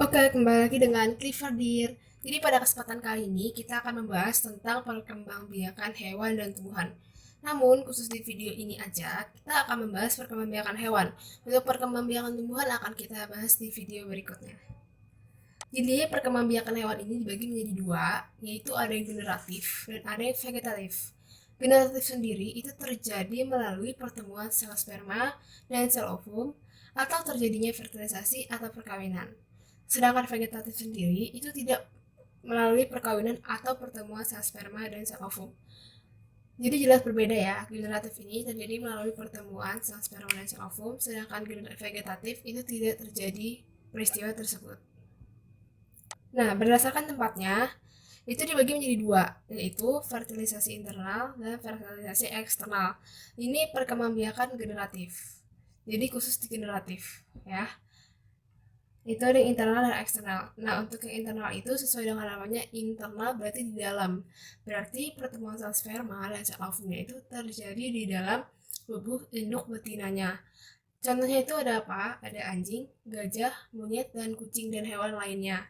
Oke, kembali lagi dengan Clifford Dear. Jadi pada kesempatan kali ini kita akan membahas tentang perkembangbiakan hewan dan tumbuhan. Namun khusus di video ini aja, kita akan membahas perkembangbiakan hewan. Untuk perkembangbiakan tumbuhan akan kita bahas di video berikutnya. Jadi perkembangbiakan hewan ini dibagi menjadi dua, yaitu ada yang generatif dan ada yang vegetatif. Generatif sendiri itu terjadi melalui pertemuan sel sperma dan sel ovum atau terjadinya fertilisasi atau perkawinan. Sedangkan vegetatif sendiri itu tidak melalui perkawinan atau pertemuan sel sperma dan sel ovum. Jadi jelas berbeda ya, generatif ini terjadi melalui pertemuan sel sperma dan sel ovum, sedangkan vegetatif itu tidak terjadi peristiwa tersebut. Nah, berdasarkan tempatnya, itu dibagi menjadi dua, yaitu fertilisasi internal dan fertilisasi eksternal. Ini perkembangbiakan generatif. Jadi khusus di generatif, ya. Itu ada yang internal dan eksternal. Nah, untuk yang internal itu sesuai dengan namanya internal berarti di dalam. Berarti pertemuan sel sperma dan sel ovumnya itu terjadi di dalam tubuh induk betinanya. Contohnya itu ada apa? Ada anjing, gajah, monyet, dan kucing dan hewan lainnya.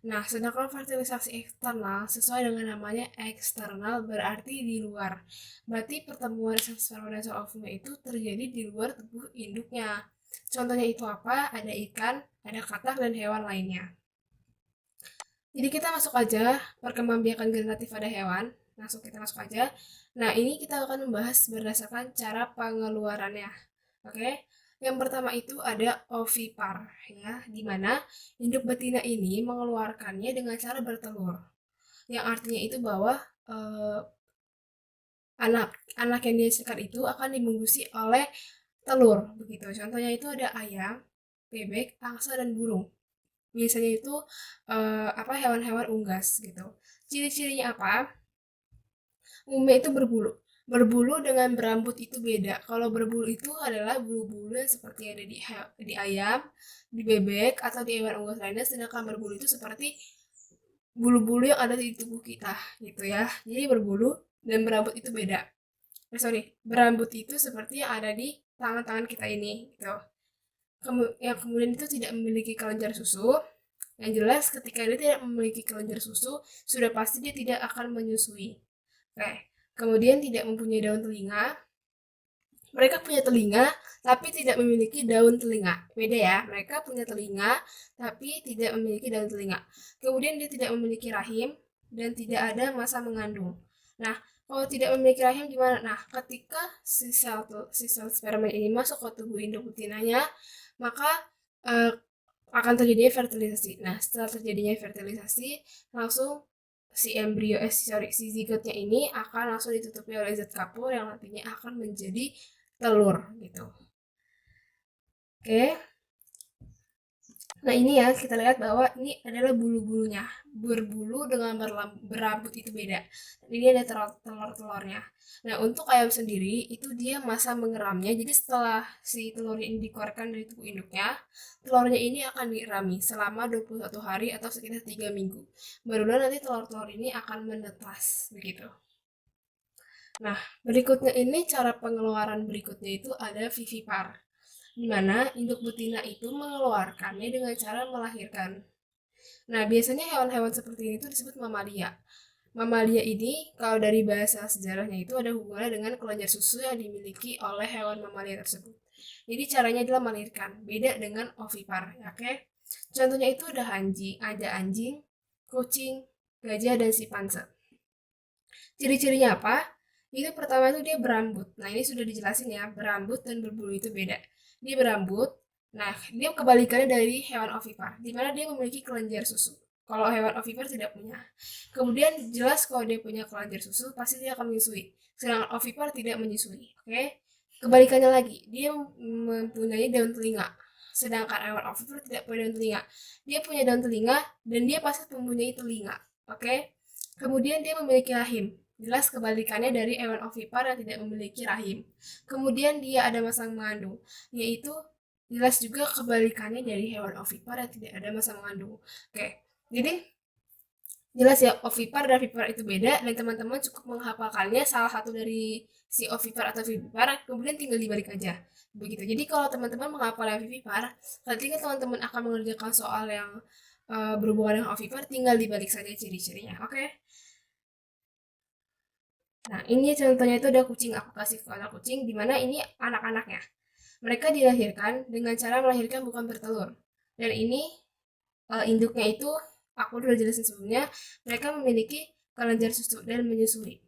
Nah, sedangkan fertilisasi eksternal sesuai dengan namanya eksternal berarti di luar. Berarti pertemuan sel sperma dan sel ovumnya itu terjadi di luar tubuh induknya. Contohnya itu apa? Ada ikan, ada katak, dan hewan lainnya. Jadi kita masuk aja perkembangbiakan generatif pada hewan. Kita masuk aja. Nah, ini kita akan membahas berdasarkan cara pengeluarannya. Oke. Yang pertama itu ada ovipar ya, di mana induk betina ini mengeluarkannya dengan cara bertelur. Yang artinya itu bahwa eh, anak anak yang dihasilkan itu akan dibungkusi oleh telur begitu. Contohnya itu ada ayam, bebek, angsa dan burung. Biasanya itu apa hewan-hewan unggas gitu. Ciri-cirinya apa? Umumnya itu berbulu. Berbulu dengan berambut itu beda. Kalau berbulu itu adalah bulu-bulu yang seperti ada di ayam, di bebek atau di hewan unggas lainnya, sedangkan berbulu itu seperti bulu-bulu yang ada di tubuh kita gitu ya. Jadi berbulu dan berambut itu beda. Sorry, berambut itu seperti yang ada di tangan-tangan kita ini gitu. Yang kemudian itu tidak memiliki kelenjar susu. Yang jelas ketika dia tidak memiliki kelenjar susu, sudah pasti dia tidak akan menyusui. Oke. Kemudian tidak mempunyai daun telinga. Mereka punya telinga tapi tidak memiliki daun telinga. Beda ya, mereka punya telinga tapi tidak memiliki daun telinga. Kemudian dia tidak memiliki rahim dan tidak ada masa mengandung. Nah, kalau tidak memiliki rahim gimana? Nah, ketika si sel sperma ini masuk ke tubuh induk betinanya, maka eh, akan terjadinya fertilisasi. Nah, setelah terjadinya fertilisasi, langsung si zigotnya ini akan langsung ditutupi oleh zat kapur yang nantinya akan menjadi telur gitu. Oke. Nah, ini ya kita lihat bahwa ini adalah bulu-bulunya. Berbulu dengan berambut itu beda. Ini ada telur-telurnya. Nah, untuk ayam sendiri itu dia masa mengeramnya. Jadi setelah si telurnya ini dikeluarkan dari tubuh induknya, telurnya ini akan dirami selama 21 hari atau sekitar 3 minggu. Barulah nanti telur-telur ini akan menetas begitu. Nah, berikutnya ini cara pengeluaran berikutnya itu ada vivipar, di mana induk betina itu mengeluarkannya dengan cara melahirkan. Nah, biasanya hewan-hewan seperti ini itu disebut mamalia. Mamalia ini kalau dari bahasa sejarahnya itu ada hubungannya dengan kelenjar susu yang dimiliki oleh hewan mamalia tersebut. Jadi caranya adalah melahirkan, beda dengan ovipar, ya, oke? Contohnya itu ada anjing, kucing, gajah dan simpanse. Ciri-cirinya apa? Itu pertama itu dia berambut. Nah, ini sudah dijelasin ya, berambut dan berbulu itu beda. Dia berambut. Nah, dia kebalikannya dari hewan ovipar, di mana dia memiliki kelenjar susu. Kalau hewan ovipar tidak punya. Kemudian jelas kalau dia punya kelenjar susu, pasti dia akan menyusui. Sedangkan ovipar tidak menyusui. Oke? Kebalikannya lagi, dia mempunyai daun telinga. Sedangkan hewan ovipar tidak punya daun telinga. Dia punya daun telinga dan dia pasti mempunyai telinga. Oke? Kemudian dia memiliki rahim. Jelas kebalikannya dari hewan ovipar yang tidak memiliki rahim. Kemudian dia ada masa mengandung, yaitu jelas juga kebalikannya dari hewan ovipar yang tidak ada masa mengandung. Oke, jadi Jelas ya, ovipar dan vivipar itu beda dan teman-teman cukup menghafalkannya salah satu dari si ovipar atau vivipar, kemudian tinggal dibalik aja. Begitu. Jadi kalau teman-teman menghafal yang vivipar, ketika teman-teman akan mengerjakan soal yang berhubungan dengan ovipar, tinggal dibalik saja ciri-cirinya. Oke? Nah, ini contohnya itu ada kucing. Aku kasih ke anak kucing, di mana ini anak-anaknya. Mereka dilahirkan dengan cara melahirkan bukan bertelur. Dan ini induknya itu, aku udah jelasin sebelumnya, mereka memiliki kelenjar susu dan menyusui.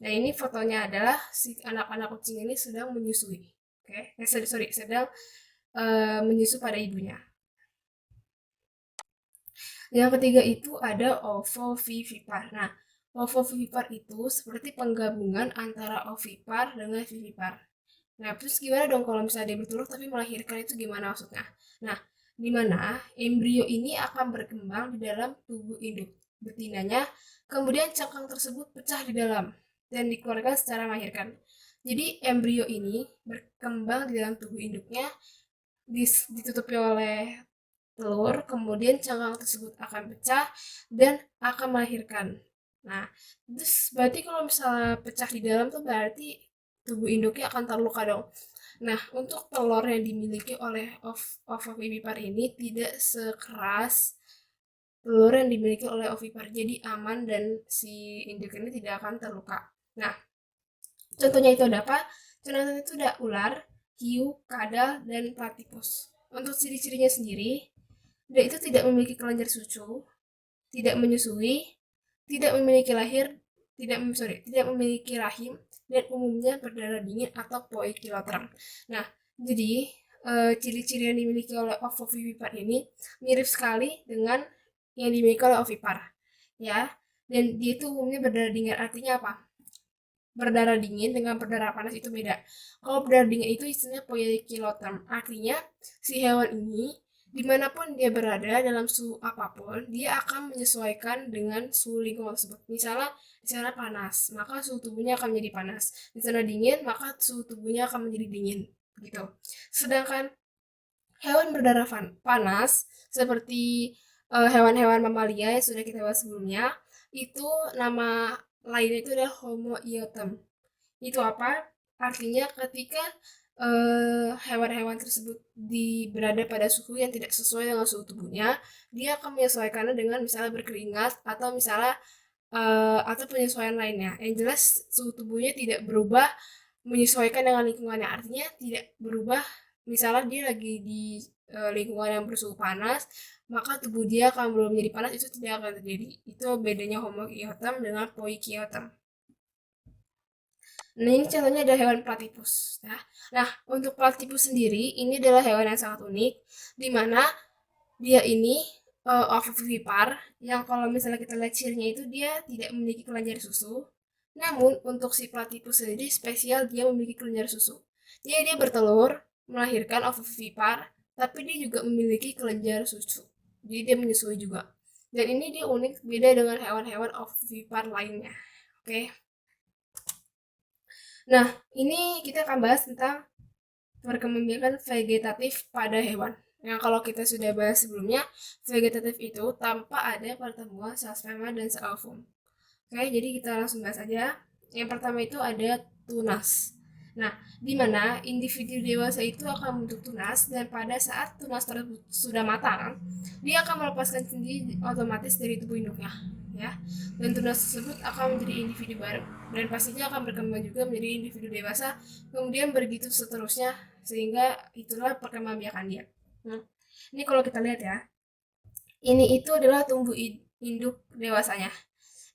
Nah, ini fotonya adalah si anak-anak kucing ini sedang menyusui. Oke, sorry, sedang menyusu pada ibunya. Yang ketiga itu ada ovovivipar. Nah, ovovivipar itu seperti penggabungan antara ovipar dengan vivipar. Nah, terus gimana dong kalau misalnya dia bertelur tapi melahirkan, itu gimana maksudnya? Nah, di mana embrio ini akan berkembang di dalam tubuh induk betinanya, kemudian cangkang tersebut pecah di dalam dan dikeluarkan secara melahirkan. Jadi embrio ini berkembang di dalam tubuh induknya, ditutupi oleh telur, kemudian cangkang tersebut akan pecah dan akan melahirkan. Nah, terus berarti kalau misalnya pecah di dalam tuh berarti tubuh induknya akan terluka dong. Nah, untuk telur yang dimiliki oleh ovovivipar ini tidak sekeras telur yang dimiliki oleh ovipar. Jadi aman dan si induk ini tidak akan terluka. Nah, contohnya itu ada apa? Contohnya itu ada ular, hiu, kadal, dan platypus. Untuk ciri-cirinya sendiri, dia itu tidak memiliki kelenjar susu, tidak menyusui, tidak memiliki lahir, tidak memiliki rahim, dan umumnya berdarah dingin atau poikiloterm. Nah, jadi ciri-ciri yang dimiliki oleh ovovivipar ini mirip sekali dengan yang dimiliki oleh ovipar, ya. Dan dia itu umumnya berdarah dingin. Artinya apa? Berdarah dingin dengan berdarah panas itu beda. Kalau berdarah dingin itu istilahnya poikiloterm. Artinya si hewan ini dimanapun dia berada dalam suhu apapun, dia akan menyesuaikan dengan suhu lingkungan tersebut. Misalnya di sana panas, maka suhu tubuhnya akan menjadi panas. Di sana dingin, maka suhu tubuhnya akan menjadi dingin. Gitu. Sedangkan hewan berdarah panas seperti hewan-hewan mamalia yang sudah kita bahas sebelumnya, itu nama lainnya itu adalah Homo iotem. Itu apa? Artinya ketika hewan-hewan tersebut berada pada suhu yang tidak sesuai dengan suhu tubuhnya, dia akan menyesuaikannya dengan misalnya berkeringat atau misalnya atau penyesuaian lainnya. Yang jelas suhu tubuhnya tidak berubah menyesuaikan dengan lingkungannya. Artinya tidak berubah. Misalnya dia lagi di lingkungan yang bersuhu panas, maka tubuh dia akan belum menjadi panas, itu tidak akan terjadi. Itu bedanya Homo iotem dengan Poikiotem. Nah, ini contohnya ada hewan platypus. Ya. Nah, untuk platypus sendiri, ini adalah hewan yang sangat unik, di mana dia ini ovovivipar, yang kalau misalnya kita lihat cirinya itu dia tidak memiliki kelenjar susu. Namun, untuk si platypus sendiri spesial, dia memiliki kelenjar susu. Jadi dia bertelur, melahirkan ovovivipar, tapi dia juga memiliki kelenjar susu. Jadi dia menyusui juga. Dan ini dia unik, beda dengan hewan-hewan ovovivipar lainnya. Oke. Nah, ini kita akan bahas tentang perkembangbiakan vegetatif pada hewan. Yang kalau kita sudah bahas sebelumnya, vegetatif itu tanpa ada pertemuan sel sperma dan sel ovum. Oke, jadi kita langsung bahas aja. Yang pertama itu ada tunas. Nah, di mana individu dewasa itu akan membentuk tunas dan pada saat tunas tersebut sudah matang, dia akan melepaskan sendiri otomatis dari tubuh induknya, ya. Dan tunas tersebut akan menjadi individu baru dan pastinya akan berkembang juga menjadi individu dewasa, kemudian begitu seterusnya sehingga itulah perkembangbiakan dia. Hmm. Ini kalau kita lihat ya, ini itu adalah tumbuh induk dewasanya.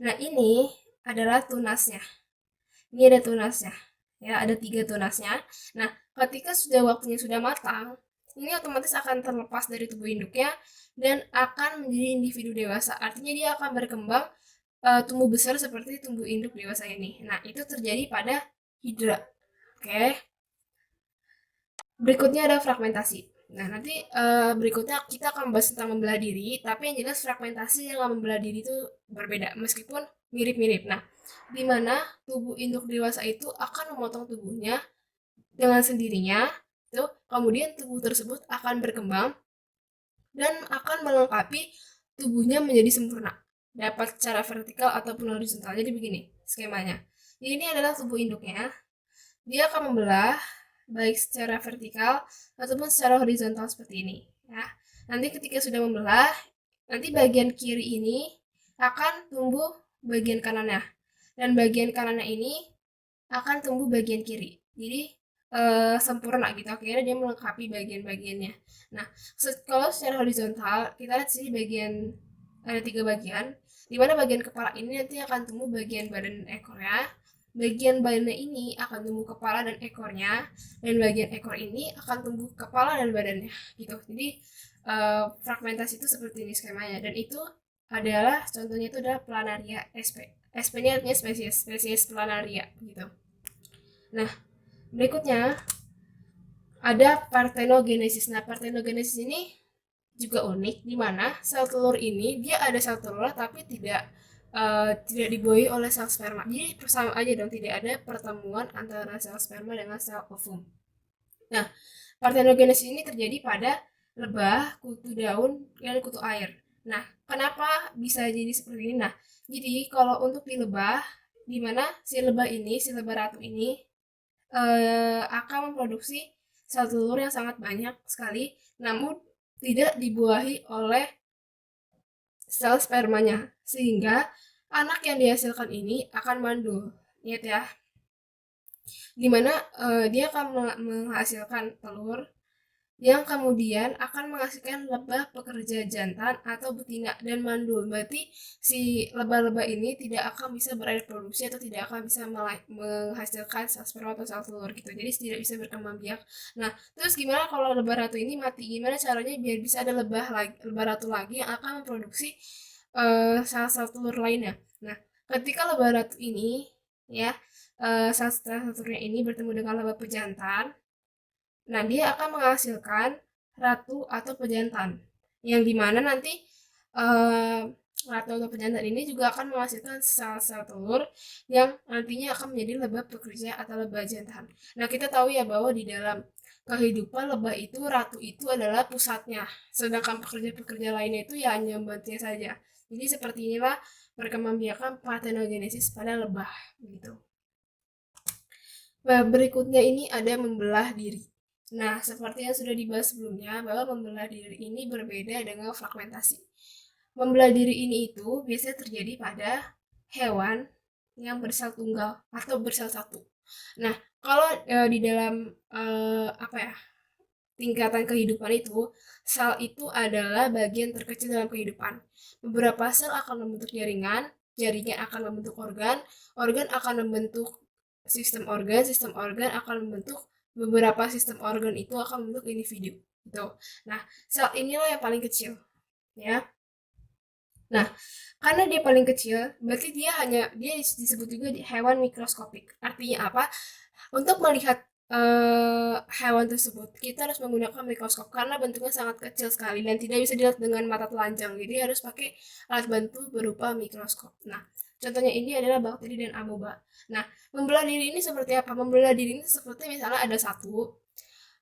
Nah, ini adalah tunasnya. Ini ada tunasnya. Ya, ada 3 tunasnya. Nah, ketika sudah waktunya sudah matang, ini otomatis akan terlepas dari tubuh induknya dan akan menjadi individu dewasa. Artinya dia akan berkembang tumbuh besar seperti tumbuh induk dewasa ini. Nah, itu terjadi pada hidra. Oke. Berikutnya ada fragmentasi. Nah, nanti berikutnya kita akan bahas tentang membelah diri, tapi yang jelas fragmentasi dengan membelah diri itu berbeda, meskipun mirip-mirip. Nah, di mana tubuh induk dewasa itu akan memotong tubuhnya dengan sendirinya, tuh, kemudian tubuh tersebut akan berkembang dan akan melengkapi tubuhnya menjadi sempurna. dapat secara vertikal ataupun horizontal. Jadi begini skemanya. Jadi ini adalah tubuh induknya. Dia akan membelah baik secara vertikal ataupun secara horizontal seperti ini ya. Nanti ketika sudah membelah, nanti bagian kiri ini akan tumbuh bagian kanannya, dan bagian kanannya ini akan tumbuh bagian kiri. Jadi sempurna gitu. Akhirnya dia melengkapi bagian-bagiannya. Nah, kalau secara horizontal kita lihat sini bagian ada 3 bagian. Di mana bagian kepala ini nanti akan tumbuh bagian badan ekornya. Bagian badannya ini akan tumbuh kepala dan ekornya, dan bagian ekor ini akan tumbuh kepala dan badannya gitu. Jadi fragmentasi itu seperti ini skemanya, dan itu adalah contohnya itu adalah planaria SP. SP-nya artinya spesies planaria gitu. Nah, berikutnya ada parthenogenesis. Nah, parthenogenesis ini juga unik di mana sel telur ini dia ada sel telur tapi tidak dibuahi oleh sel sperma. Jadi sama aja dong, tidak ada pertemuan antara sel sperma dengan sel ovum. Nah, parthenogenesis ini terjadi pada lebah, kutu daun, dan kutu air. Nah, kenapa bisa jadi seperti ini? Nah, jadi kalau untuk di lebah, di mana si lebah ratu ini akan memproduksi sel telur yang sangat banyak sekali, namun tidak dibuahi oleh sel spermanya, sehingga anak yang dihasilkan ini akan mandul. Lihat ya, dimana dia akan menghasilkan telur yang kemudian akan menghasilkan lebah pekerja jantan atau betina dan mandul. Berarti si lebah-lebah ini tidak akan bisa bereproduksi atau tidak akan bisa menghasilkan sel sperma atau sel telur gitu. Jadi tidak bisa berkembang biak. Nah, terus gimana kalau lebah ratu ini mati? Gimana caranya biar bisa ada lebah ratu lagi yang akan memproduksi sel-sel telur lainnya? Nah, ketika lebah ratu ini ya sel-sel telurnya ini bertemu dengan lebah pejantan, nah, dia akan menghasilkan ratu atau pejantan, yang dimana nanti eh, ratu atau pejantan ini juga akan menghasilkan sel-sel telur yang nantinya akan menjadi lebah pekerja atau lebah jantan. Nah, kita tahu ya bahwa di dalam kehidupan lebah itu ratu itu adalah pusatnya, sedangkan pekerja-pekerja lainnya itu ya hanya membantunya saja. Jadi seperti inilah perkembangbiakan parthenogenesis pada lebah begitu. Nah, berikutnya ini ada membelah diri. Nah, seperti yang sudah dibahas sebelumnya, bahwa membelah diri ini berbeda dengan fragmentasi. Membelah diri ini itu biasanya terjadi pada hewan yang bersel tunggal atau bersel satu. Nah, kalau di dalam apa ya, tingkatan kehidupan itu, sel itu adalah bagian terkecil dalam kehidupan. Beberapa sel akan membentuk jaringan, jaringan akan membentuk organ, organ akan membentuk sistem organ akan membentuk beberapa sistem organ itu akan membentuk individu. Gitu. Nah, sel inilah yang paling kecil, ya. Nah, karena dia paling kecil, berarti dia disebut juga hewan mikroskopik. Artinya apa? Untuk melihat hewan tersebut, kita harus menggunakan mikroskop karena bentuknya sangat kecil sekali dan tidak bisa dilihat dengan mata telanjang. Jadi harus pakai alat bantu berupa mikroskop. Nah, contohnya ini adalah bakteri dan amoeba. Nah, membelah diri ini seperti apa? Membelah diri ini seperti misalnya ada satu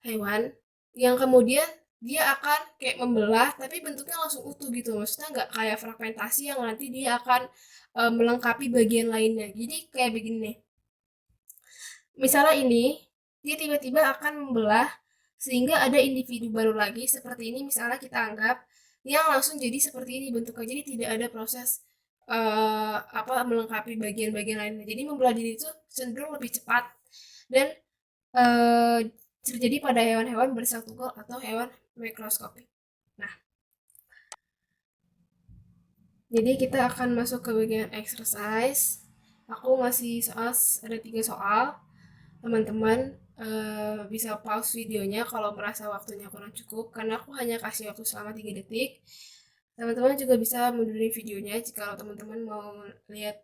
hewan yang kemudian dia akan kayak membelah tapi bentuknya langsung utuh gitu, maksudnya nggak kayak fragmentasi yang nanti dia akan melengkapi bagian lainnya. Jadi kayak begini nih, misalnya ini dia tiba-tiba akan membelah sehingga ada individu baru lagi seperti ini, misalnya kita anggap yang langsung jadi seperti ini bentuknya, jadi tidak ada proses apa melengkapi bagian-bagian lainnya. Jadi membelah diri itu cenderung lebih cepat dan eh, terjadi pada hewan-hewan bersel tunggal atau hewan mikroskopik. Nah, jadi kita akan masuk ke bagian exercise. Aku ngasih soal, ada 3 soal. Teman-teman bisa pause videonya kalau merasa waktunya kurang cukup, karena aku hanya kasih waktu selama 3 detik. Teman-teman juga bisa mundurin videonya jika teman-teman mau lihat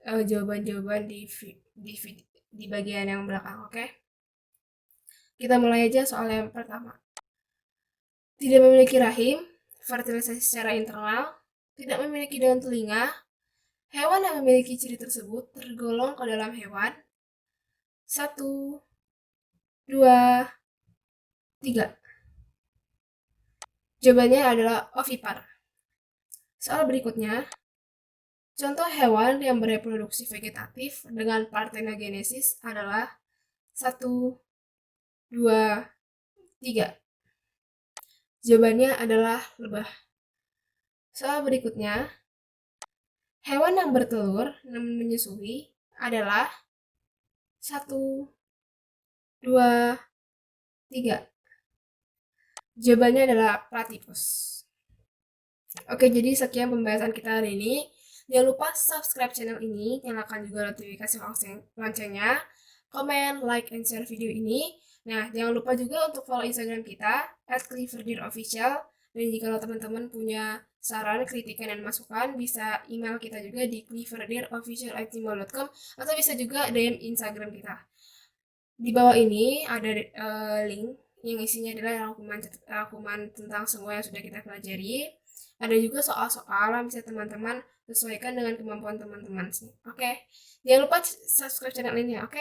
jawaban-jawaban di bagian yang belakang, oke? Kita mulai aja soal yang pertama. Tidak memiliki rahim, fertilisasi secara internal, tidak memiliki daun telinga. Hewan yang memiliki ciri tersebut tergolong ke dalam hewan. 1, 2, 3. Jawabannya adalah ovipar. Soal berikutnya, Contoh hewan yang bereproduksi vegetatif dengan parthenogenesis adalah 1, 2, 3. Jawabannya adalah lebah. Soal berikutnya, hewan yang bertelur namun menyusui adalah 1, 2, 3. Jawabannya adalah platypus. Oke, jadi sekian pembahasan kita hari ini. Jangan lupa subscribe channel ini, nyalakan juga notifikasi loncengnya, komen, like, and share video ini. Nah, jangan lupa juga untuk follow Instagram kita @clifforddeerofficial. Dan jika teman-teman punya saran, kritikan, dan masukan, bisa email kita juga di clifforddeerofficial@gmail.com atau bisa juga DM Instagram kita. Di bawah ini ada link yang isinya adalah rangkuman tentang semua yang sudah kita pelajari. Ada juga soal-soal yang bisa teman-teman sesuaikan dengan kemampuan teman-teman. Oke, jangan lupa subscribe channel ini ya. Oke,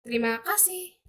terima kasih.